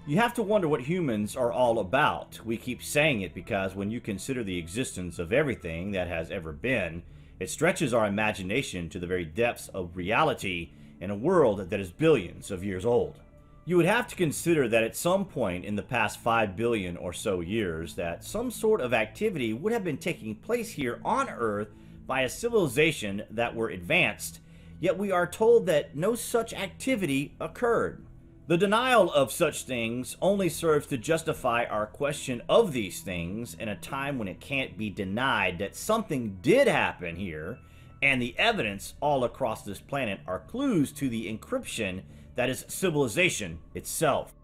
You have to wonder what humans are all about. We keep saying it because when you consider the existence of everything that has ever been, it stretches our imagination to the very depths of reality in a world that is billions of years old. You would have to consider that at some point in the past 5 billion or so years that some sort of activity would have been taking place here on Earth by a civilization that were advanced, yet we are told that no such activity occurred. The denial of such things only serves to justify our question of these things in a time when it can't be denied that something did happen here, and the evidence all across this planet are clues to the encryption that is civilization itself.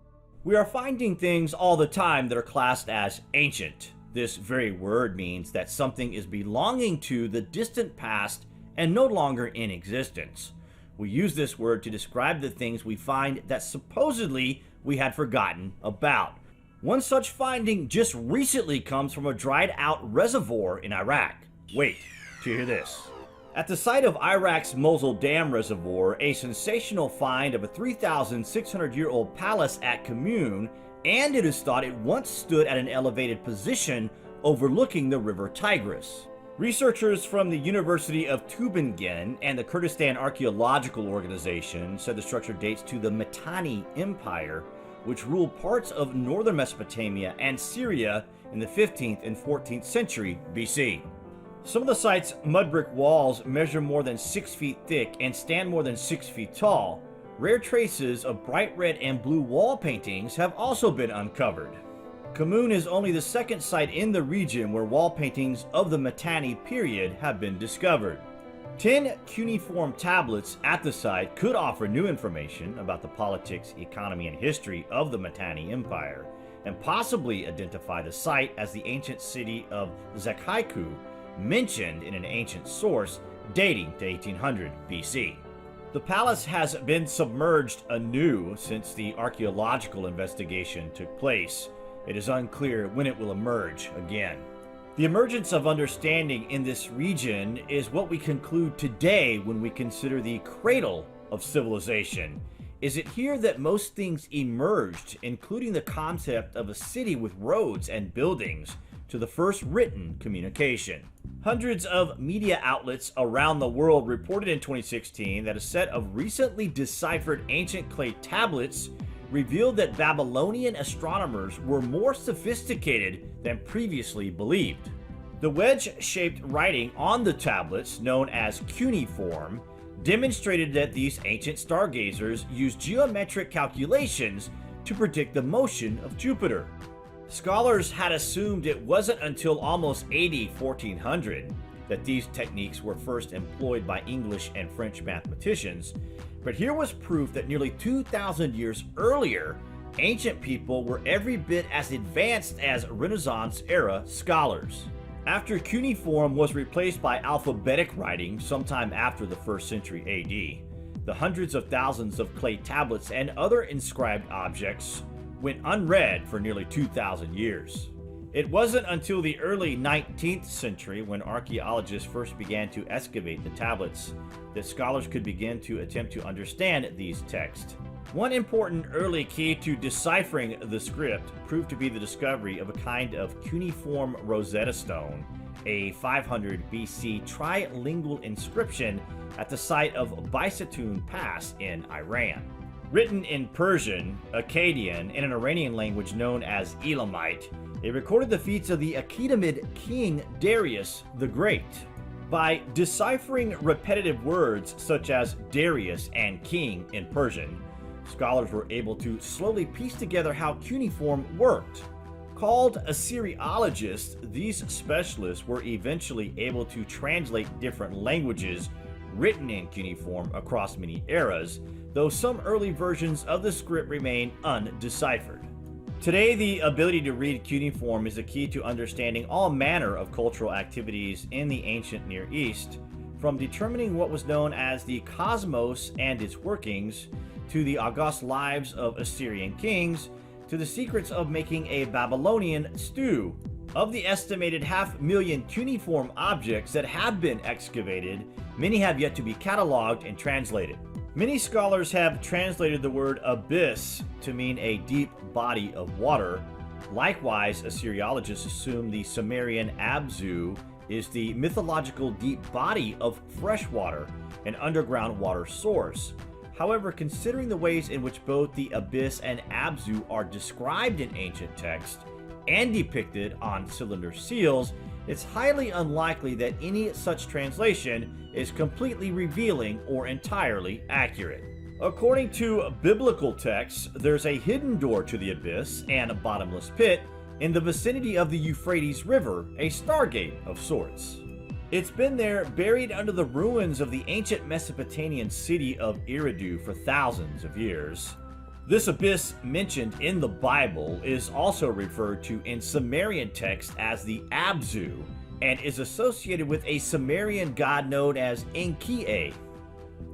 We are finding things all the time that are classed as ancient. This very word means that something is belonging to the distant past and no longer in existence. We use this word to describe the things we find that supposedly we had forgotten about. One such finding just recently comes from a dried out reservoir in Iraq. Wait till you hear this. At the site of Iraq's Mosul Dam Reservoir, a sensational find of a 3,600-year-old palace at Commune, and it is thought it once stood at an elevated position overlooking the river Tigris. Researchers from the University of Tübingen and the Kurdistan Archaeological Organization said the structure dates to the Mitanni Empire, which ruled parts of northern Mesopotamia and Syria in the 15th and 14th century BC. Some of the site's mud brick walls measure more than 6 feet thick and stand more than 6 feet tall. Rare traces of bright red and blue wall paintings have also been uncovered. Commune is only the second site in the region where wall paintings of the Mitanni period have been discovered. 10 cuneiform tablets at the site could offer new information about the politics, economy, and history of the Mitanni Empire, and possibly identify the site as the ancient city of Zekhaiku, mentioned in an ancient source dating to 1800 BC. The palace has been submerged anew since the archaeological investigation took place. It is unclear when it will emerge again. The emergence of understanding in this region is what we conclude today when we consider the cradle of civilization. Is it here that most things emerged, including the concept of a city with roads and buildings, to the first written communication? Hundreds of media outlets around the world reported in 2016 that a set of recently deciphered ancient clay tablets revealed that Babylonian astronomers were more sophisticated than previously believed. The wedge-shaped writing on the tablets, known as cuneiform, demonstrated that these ancient stargazers used geometric calculations to predict the motion of Jupiter. Scholars had assumed it wasn't until almost AD 1400 that these techniques were first employed by English and French mathematicians, but here was proof that nearly 2,000 years earlier, ancient people were every bit as advanced as Renaissance-era scholars. After cuneiform was replaced by alphabetic writing sometime after the 1st century AD, the hundreds of thousands of clay tablets and other inscribed objects went unread for nearly 2,000 years. It wasn't until the early 19th century, when archaeologists first began to excavate the tablets, that scholars could begin to attempt to understand these texts. One important early key to deciphering the script proved to be the discovery of a kind of cuneiform Rosetta Stone, a 500 BC trilingual inscription at the site of Bisatun Pass in Iran. Written in Persian, Akkadian, and an Iranian language known as Elamite, it recorded the feats of the Achaemenid king Darius the Great. By deciphering repetitive words such as Darius and king in Persian, scholars were able to slowly piece together how cuneiform worked. Called Assyriologists, these specialists were eventually able to translate different languages written in cuneiform across many eras, though some early versions of the script remain undeciphered. Today, the ability to read cuneiform is a key to understanding all manner of cultural activities in the ancient Near East, from determining what was known as the cosmos and its workings, to the august lives of Assyrian kings, to the secrets of making a Babylonian stew. Of the estimated 500,000 cuneiform objects that have been excavated, many have yet to be cataloged and translated. Many scholars have translated the word abyss to mean a deep body of water. Likewise, Assyriologists assume the Sumerian Abzu is the mythological deep body of fresh water, an underground water source. However, considering the ways in which both the abyss and Abzu are described in ancient texts and depicted on cylinder seals, it's highly unlikely that any such translation is completely revealing or entirely accurate. According to biblical texts, there's a hidden door to the abyss and a bottomless pit in the vicinity of the Euphrates River, a stargate of sorts. It's been there buried under the ruins of the ancient Mesopotamian city of Eridu for thousands of years. This abyss mentioned in the Bible is also referred to in Sumerian text as the Abzu and is associated with a Sumerian god known as Enki.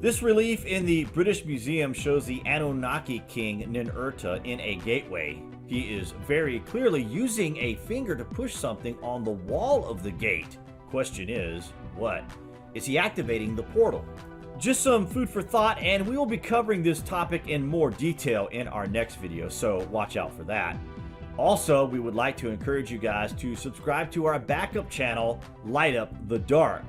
This relief in the British Museum shows the Anunnaki king Ninurta in a gateway. He is very clearly using a finger to push something on the wall of the gate. Question is, what? Is he activating the portal? Just some food for thought, and we will be covering this topic in more detail in our next video, so watch out for that. Also, we would like to encourage you guys to subscribe to our backup channel, Light Up the Dark.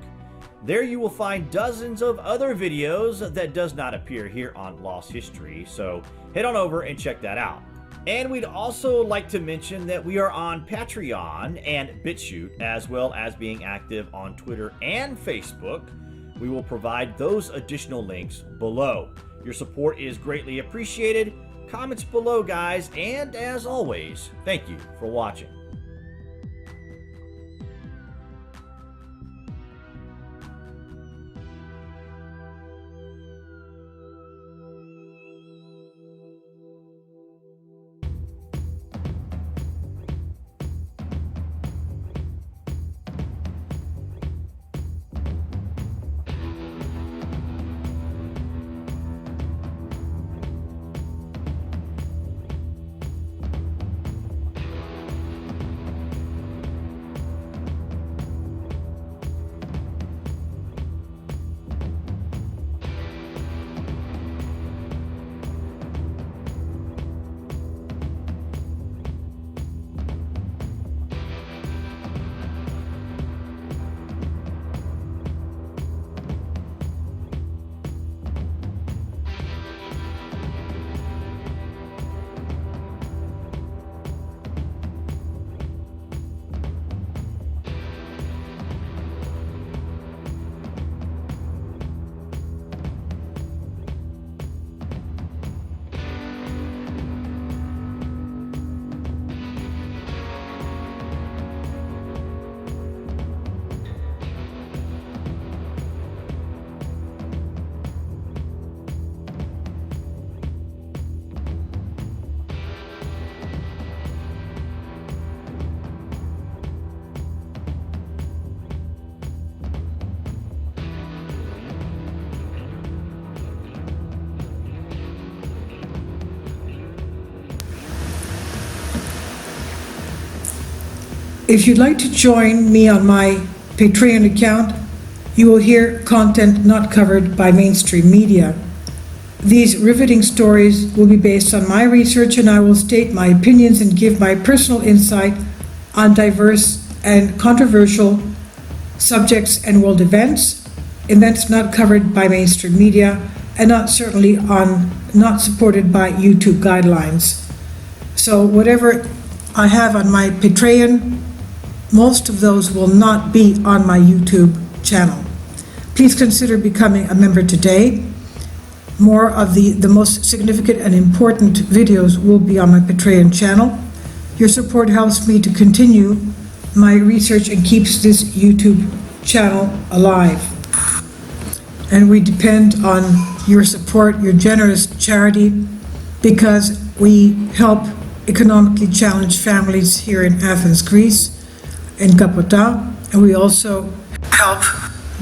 There you will find dozens of other videos that does not appear here on Lost History, so head on over and check that out. And we'd also like to mention that we are on Patreon and BitChute, as well as being active on Twitter and Facebook. We will provide those additional links below. Your support is greatly appreciated. Comments below, guys, and as always, thank you for watching. If you'd like to join me on my Patreon account, you will hear content not covered by mainstream media. These riveting stories will be based on my research, and I will state my opinions and give my personal insight on diverse and controversial subjects and world events not covered by mainstream media and not supported by YouTube guidelines. So whatever I have on my Patreon, most of those will not be on my YouTube channel. Please consider becoming a member today. More of the most significant and important videos will be on my Patreon channel. Your support helps me to continue my research and keeps this YouTube channel alive. And we depend on your support, your generous charity, because we help economically challenged families here in Athens, Greece, in Kapota, and we also help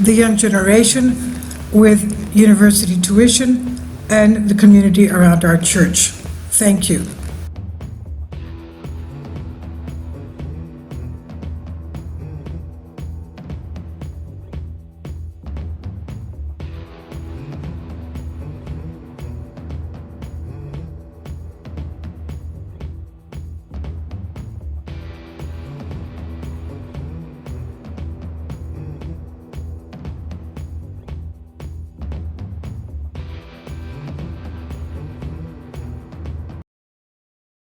the young generation with university tuition and the community around our church. Thank you.